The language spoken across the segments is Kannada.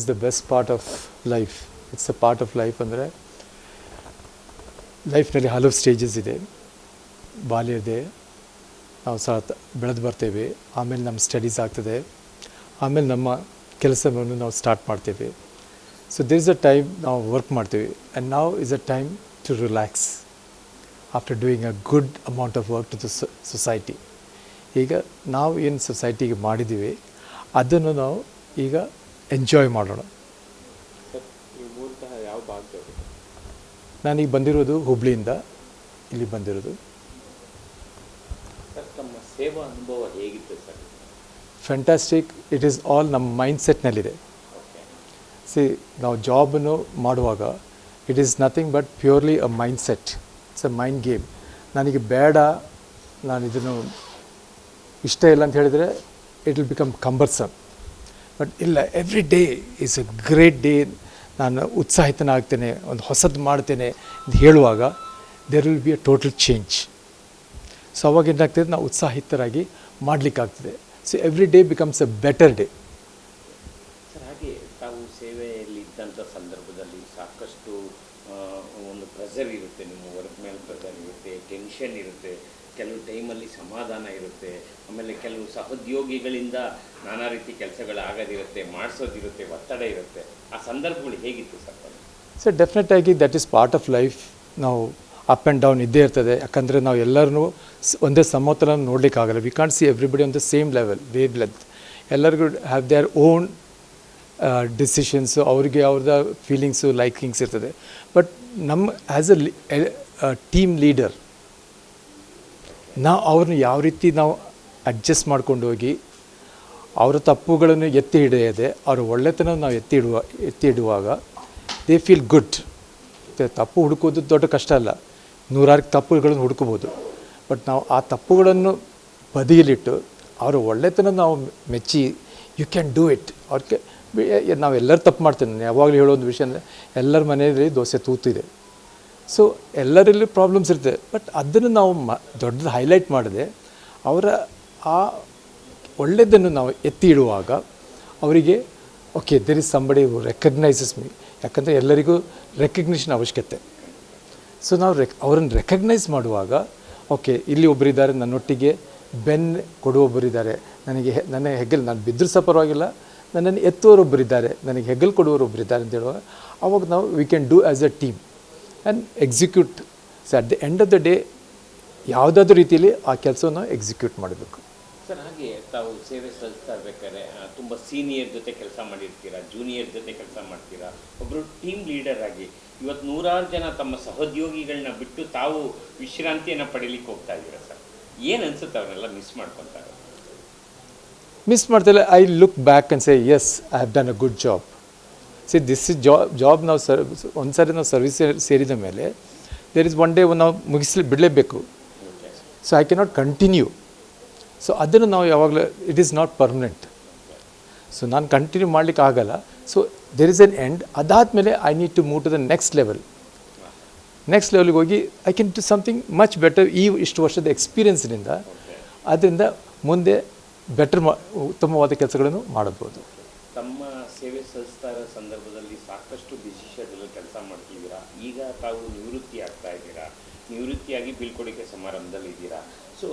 is the best part of life. It's a part of life ಅಂದರೆ ಲೈಫ್ನಲ್ಲಿ ಹಲವು ಸ್ಟೇಜಸ್ ಇದೆ. ಬಾಲ್ಯ ಇದೆ, ನಾವು ಬೆಳೆದು ಬರ್ತೇವೆ, ಆಮೇಲೆ ನಮ್ಮ ಸ್ಟಡೀಸ್ ಆಗ್ತದೆ, ಆಮೇಲೆ ನಮ್ಮ ಕೆಲಸವನ್ನು ನಾವು ಸ್ಟಾರ್ಟ್ ಮಾಡ್ತೇವೆ. So there is a time ನಾವು ವರ್ಕ್ ಮಾಡ್ತೀವಿ, and now is a time to relax after doing a good amount of work to the society. ಈಗ ನಾವು ಏನು ಸೊಸೈಟಿಗೆ ಮಾಡಿದ್ದೀವಿ ಅದನ್ನು ನಾವು ಈಗ ಎಂಜಾಯ್ ಮಾಡೋಣ. ನಾನೀಗ ಬಂದಿರೋದು ಹುಬ್ಳಿಯಿಂದ ಇಲ್ಲಿ ಬಂದಿರೋದು. ತಮ್ಮ ಸೇವಾ ಅನುಭವ ಹೇಗಿತ್ತು sir? Fantastic. It is all ನಮ್ಮ ಮೈಂಡ್ಸೆಟ್ನಲ್ಲಿದೆ. ನಾವು ಜಾಬನ್ನು ಮಾಡುವಾಗ it is nothing but purely a mindset. It's a mind game. ನನಗೆ ಬೇಡ, ನಾನು ಇದನ್ನು ಇಷ್ಟ ಇಲ್ಲ ಅಂತ ಹೇಳಿದರೆ it will become cumbersome. But ಇಲ್ಲ, every day is a great day. ನಾನು ಉತ್ಸಾಹಿತನಾಗ್ತೇನೆ, ಒಂದು ಹೊಸದು ಮಾಡ್ತೇನೆ ಅಂತ ಹೇಳುವಾಗ there will be a total change. So ಅವಾಗ ಏನಾಗ್ತದೆ, ನಾವು ಉತ್ಸಾಹಿತರಾಗಿ ಮಾಡಲಿಕ್ಕಾಗ್ತದೆ. So every day becomes a better day. Sir, ಹಾಗೆ ತಾವು ಸೇವೆಯಲ್ಲಿ ಇದ್ದಂಥ ಸಂದರ್ಭದಲ್ಲಿ ಸಾಕಷ್ಟು ಒಂದು ಪ್ರೆಷರ್ ಇರುತ್ತೆ, ನಿಮ್ಮ ವರ್ಕ್ ಮೇಲೆ ಪ್ರೆಷರ್ ಇರುತ್ತೆ, ಟೆನ್ಷನ್ ಇರುತ್ತೆ, ಕೆಲವು ಟೈಮಲ್ಲಿ ಸಮಾಧಾನ ಇರುತ್ತೆ, ಆಮೇಲೆ ಕೆಲವು ಸಹೋದ್ಯೋಗಿಗಳಿಂದ ನಾನಾ ರೀತಿ ಕೆಲಸಗಳಾಗೋದಿರುತ್ತೆ, ಮಾಡಿಸೋದಿರುತ್ತೆ, ಒತ್ತಡ ಇರುತ್ತೆ. ಆ ಸಂದರ್ಭಗಳು ಹೇಗಿತ್ತು ಸರ್? ಸರ್, ಡೆಫಿನೆಟಾಗಿ that is part of life. ನಾವು ಅಪ್ ಆ್ಯಂಡ್ ಡೌನ್ ಇದ್ದೇ ಇರ್ತದೆ. ಯಾಕಂದರೆ ನಾವು ಎಲ್ಲರೂ ಒಂದೇ ಸಮತಲ ನೋಡಲಿಕ್ಕಾಗಲ್ಲ. We can't see everybody on the same level, wavelength. ಎಲ್ಲರಿಗೂ ಹ್ಯಾವ್ ದೇರ್ ಓನ್ ಡಿಸಿಷನ್ಸು, ಅವ್ರಿಗೆ ಅವ್ರದ್ದು ಫೀಲಿಂಗ್ಸು, ಲೈಕಿಂಗ್ಸ್ ಇರ್ತದೆ. ಬಟ್ ನಮ್ಮ ಆ್ಯಸ್ ಅ ಟೀಮ್ ಲೀಡರ್ ನಾವು ಅವ್ರನ್ನ ಯಾವ ರೀತಿ ನಾವು ಅಡ್ಜಸ್ಟ್ ಮಾಡ್ಕೊಂಡು ಹೋಗಿ ಅವರ ತಪ್ಪುಗಳನ್ನು ಎತ್ತಿ ಹಿಡಿಯದೆ ಅವರ ಒಳ್ಳೆತನ ನಾವು ಎತ್ತಿ ಇಡುವಾಗ ದೇ ಫೀಲ್ ಗುಡ್. ತಪ್ಪು ಹುಡುಕೋದು ದೊಡ್ಡ ಕಷ್ಟ ಅಲ್ಲ, ನೂರಾರು ತಪ್ಪುಗಳನ್ನು ಹುಡುಕಬೋದು. ಬಟ್ ನಾವು ಆ ತಪ್ಪುಗಳನ್ನು ಬದಿಯಲ್ಲಿಟ್ಟು ಅವರ ಒಳ್ಳೆತನ ನಾವು ಮೆಚ್ಚಿ ಯು ಕ್ಯಾನ್ ಡೂ ಇಟ್. ಅವ್ರಿಗೆ ನಾವೆಲ್ಲರೂ ತಪ್ಪು ಮಾಡ್ತೇವೆ. ನಾನು ಯಾವಾಗಲೂ ಹೇಳೋ ಒಂದು ವಿಷಯ ಅಂದರೆ, ಎಲ್ಲರ ಮನೆಯಲ್ಲಿ ದೋಸೆ ತೂತಿದೆ. ಸೊ ಎಲ್ಲರಲ್ಲಿ ಪ್ರಾಬ್ಲಮ್ಸ್ ಇರ್ತದೆ. ಬಟ್ ಅದನ್ನು ನಾವು ದೊಡ್ಡದು ಹೈಲೈಟ್ ಮಾಡದೆ ಅವರ ಆ ಒಳ್ಳೆಯದನ್ನು ನಾವು ಎತ್ತಿ ಇಡುವಾಗ ಅವರಿಗೆ okay, there is somebody who recognises me. ಯಾಕಂದರೆ ಎಲ್ಲರಿಗೂ ರೆಕಗ್ನಿಷನ್ ಅವಶ್ಯಕತೆ. ಸೊ ನಾವು ಅವರನ್ನು ರೆಕಗ್ನೈಸ್ ಮಾಡುವಾಗ ಓಕೆ, ಇಲ್ಲಿ ಒಬ್ಬರಿದ್ದಾರೆ, ನನ್ನೊಟ್ಟಿಗೆ ಬೆನ್ನು ಕೊಡುವೊಬ್ಬರಿದ್ದಾರೆ, ನನ್ನ ಹೆಗಲು, ನಾನು ಬಿದ್ದರೂ ಸಹ ಪರವಾಗಿಲ್ಲ, ನನ್ನನ್ನು ಎತ್ತುವರೊಬ್ಬರಿದ್ದಾರೆ, ನನಗೆ ಹೆಗಲು ಕೊಡುವವರೊಬ್ಬರಿದ್ದಾರೆ ಅಂತ ಹೇಳುವಾಗ ಅವಾಗ ನಾವು we can do as a team and execute. So at the end of the day ಯಾವುದಾದ್ರೂ ರೀತಿಯಲ್ಲಿ ಆ ಕೆಲಸವನ್ನು ಎಕ್ಸಿಕ್ಯೂಟ್ ಮಾಡಬೇಕು. ಸರ್, ಹಾಗೆ ತಾವು ಸೇವೆ ಸಲ್ಲಿಸ್ತಾ ಇರ್ಬೇಕಾದ್ರೆ ತುಂಬ ಸೀನಿಯರ್ ಜೊತೆ ಕೆಲಸ ಮಾಡಿರ್ತೀರಾ, ಜೂನಿಯರ್ ಜೊತೆ ಕೆಲಸ ಮಾಡ್ತೀರಾ, ಒಬ್ಬರು ಟೀಮ್ ಲೀಡರ್ ಆಗಿ ಇವತ್ತು ನೂರಾರು ಜನ ತಮ್ಮ ಸಹೋದ್ಯೋಗಿಗಳನ್ನ ಬಿಟ್ಟು ತಾವು ವಿಶ್ರಾಂತಿಯನ್ನು ಪಡೀಲಿಕ್ಕೆ ಹೋಗ್ತಾ ಇದ್ದೀರಾ ಸರ್. ಏನು ಅನಿಸುತ್ತೆ ಅವ್ರನ್ನೆಲ್ಲ ಮಿಸ್ ಮಾಡ್ಕೊತಾರೆ? ಮಿಸ್ ಮಾಡ್ತಿಲ್ಲ. I look back and say yes, I have done a good job. See this is job ನಾವು ಒಂದು ಸಾರಿ ನಾವು ಸರ್ವಿಸ್ ಸೇರಿದ ಮೇಲೆ ದೇರ್ ಇಸ್ ಒನ್ ಡೇ ನಾವು ಬಿಡಲೇಬೇಕು. So I cannot continue. So ಅದನ್ನು ನಾವು ಯಾವಾಗಲೂ it is not permanent. So ನಾನು ಕಂಟಿನ್ಯೂ ಮಾಡಲಿಕ್ಕೆ ಆಗಲ್ಲ. So there is an end. ಅದಾದಮೇಲೆ I need to move to the next ಲೆವೆಲ್ಗೆ ಹೋಗಿ I can do something much better. ಇಷ್ಟು ವರ್ಷದ ಎಕ್ಸ್ಪೀರಿಯನ್ಸ್ನಿಂದ ಅದರಿಂದ ಮುಂದೆ ಉತ್ತಮವಾದ ಕೆಲಸಗಳನ್ನು ಮಾಡಬಹುದು. ತಮ್ಮ ಸೇವೆ ಸಲ್ಲಿಸ್ತಾ ಇರೋ ಸಂದರ್ಭದಲ್ಲಿ ಸಾಕಷ್ಟು ಬಿಸಿ ಶೆಡ್ಯೂಲ್ ಕೆಲಸ ಮಾಡ್ತಿದ್ದೀರಾ. ಈಗ ತಾವು ನಿವೃತ್ತಿ ಆಗ್ತಾ ಇದ್ದೀರಾ, ನಿವೃತ್ತಿಯಾಗಿ ಬೀಳ್ಕೊಡುಗೆ ಸಮಾರಂಭದಲ್ಲಿ ಇದ್ದೀರಾ. ಸೊ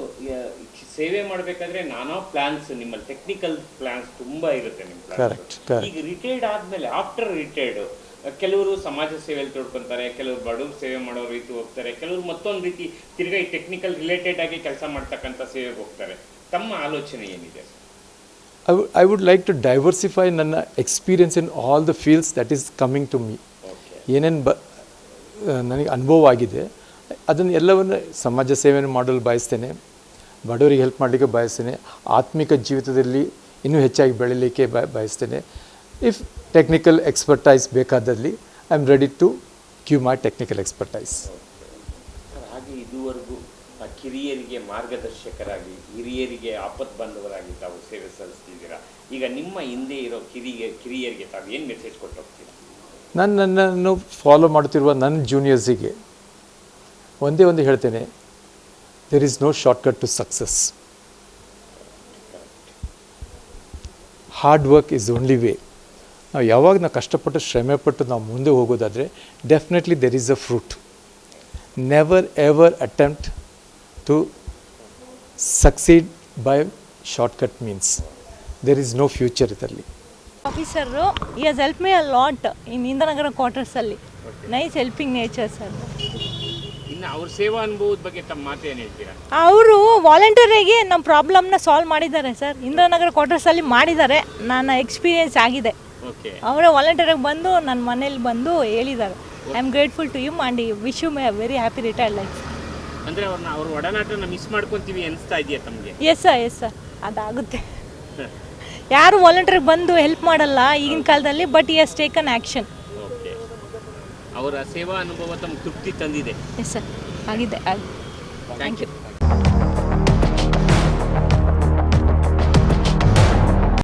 ಸೇವೆ ಮಾಡಬೇಕಾದ್ರೆ ನಾನಾ ಪ್ಲ್ಯಾನ್ಸ್, ನಿಮ್ಮಲ್ಲಿ ಟೆಕ್ನಿಕಲ್ ಪ್ಲ್ಯಾನ್ಸ್ ತುಂಬ ಇರುತ್ತೆ ನಿಮ್ಮ ಪ್ಲ್ಯಾನ್ಸ್. ಈಗ ರಿಟೈರ್ಡ್ ಆದಮೇಲೆ, ಆಫ್ಟರ್ ರಿಟೈರ್ಡು, ಕೆಲವರು ಸಮಾಜ ಸೇವೆಯಲ್ಲಿ ತೊಡ್ಕೊತಾರೆ, ಕೆಲವರು ಬಡವ್ರು ಸೇವೆ ಮಾಡೋ ರೀತಿ ಹೋಗ್ತಾರೆ, ಕೆಲವರು ಮತ್ತೊಂದು ರೀತಿ ತಿರ್ಗಾ ಈ ಟೆಕ್ನಿಕಲ್ ರಿಲೇಟೆಡ್ ಆಗಿ ಕೆಲಸ ಮಾಡ್ತಕ್ಕಂಥ ಸೇವೆಗೆ ಹೋಗ್ತಾರೆ. ತಮ್ಮ ಆಲೋಚನೆ ಏನಿದೆ? I would like to diversify ನನ್ನ experience in all the fields that is coming to me. ಏನೇನು ನನಗೆ ಅನುಭವ ಆಗಿದೆ ಅದನ್ನು ಎಲ್ಲವನ್ನು ಸಮಾಜ ಸೇವೆಯನ್ನು ಮಾಡಲು ಬಯಸ್ತೇನೆ, ಬಡವರಿಗೆ ಹೆಲ್ಪ್ ಮಾಡಲಿಕ್ಕೆ ಬಯಸ್ತೇನೆ, ಆತ್ಮಿಕ ಜೀವಿತದಲ್ಲಿ ಇನ್ನೂ ಹೆಚ್ಚಾಗಿ ಬೆಳೀಲಿಕ್ಕೆ ಬಯಸ್ತೇನೆ. ಇಫ್ ಟೆಕ್ನಿಕಲ್ ಎಕ್ಸ್ಪರ್ಟೈಸ್ ಬೇಕಾದಲ್ಲಿ I am ready to give my technical expertise. ಹಾಗೆ ಇದುವರೆಗೂ ಕಿರಿಯರಿಗೆ ಮಾರ್ಗದರ್ಶಕರಾಗಿ, ಹಿರಿಯರಿಗೆ ಆಪತ್ ಬಾಂಧವರಾಗಿ ತಾವು ಸೇವೆ ಸಲ್ಲಿಸ್ತಿದ್ದೀರಾ. ಈಗ ನಿಮ್ಮ ಹಿಂದೆ ಇರೋ ಕಿರಿಯರಿಗೆ ತಾವು ಏನು ಮೆಸೇಜ್ ಕೊಟ್ಟು ಹೋಗ್ತೀರಾ? ನನ್ನನ್ನು ಫಾಲೋ ಮಾಡ್ತಿರುವ ನನ್ನ ಜೂನಿಯರ್ಸಿಗೆ ಒಂದೇ ಒಂದು ಹೇಳ್ತೇನೆ, there is no shortcut to success. Hard work is only way. ನಾವು ಯಾವಾಗ ನಾವು ಕಷ್ಟಪಟ್ಟು ಶ್ರಮೆಪಟ್ಟು ನಾವು ಮುಂದೆ ಹೋಗೋದಾದರೆ definitely there is a fruit. Never ever attempt to succeed by shortcut means. There is no future ಇದರಲ್ಲಿ. ಆಫೀಸರು ಈ has help me a lot in Indiranagar ಕ್ವಾರ್ಟರ್ಸಲ್ಲಿ. Nice helping nature sir. ಇನ್ನು ಅವ್ರ ಸೇವಾ ಅನುಭವದ ಬಗ್ಗೆ ತಮ್ಮ ಮಾತೇನು ಹೇಳ್ತೀರಾ? ಅವರು ವಾಲಂಟಿಯರಿಗೆ ನಮ್ಮ ಪ್ರಾಬ್ಲಮ್ನ ಸಾಲ್ವ್ ಮಾಡಿದ್ದಾರೆ ಸರ್. ಇಂದ್ರನಗರ ಕ್ವಾರ್ಟರ್ಸಲ್ಲಿ ಮಾಡಿದ್ದಾರೆ. ನನ್ನ ಎಕ್ಸ್ಪೀರಿಯೆನ್ಸ್ ಆಗಿದೆ. ಓಕೆ, ಅವರೇ ವಾಲಂಟಿಯರಿಗೆ ಬಂದು ನನ್ನ ಮನೇಲಿ ಬಂದು ಹೇಳಿದ್ದಾರೆ. I am grateful to you and wish you my very happy retired life. ಅಂದರೆ ಅವ್ರ ಒಡನಾಟನ ಮಿಸ್ ಮಾಡ್ಕೊತೀವಿ ಅನಿಸ್ತಾ ಇದೆಯಾ ತಮಗೆ? ಎಸ್ ಸರ್ ಅದಾಗುತ್ತೆ. ಯಾರು ವಾಲಂಟಿಯರಿಗೆ ಬಂದು ಹೆಲ್ಪ್ ಮಾಡಲ್ಲ ಈಗಿನ ಕಾಲದಲ್ಲಿ, ಬಟ್ ಈ ಹಸ್ ಟೇಕನ್ ಆ್ಯಕ್ಷನ್. ಓಕೆ, ಅವರ ಸೇವಾ ಅನುಭವ ತಮಗೆ ತೃಪ್ತಿ ತಂದಿದೆ? ಎಸ್ ಸರ್ ಆಗಿದೆ. Thank you.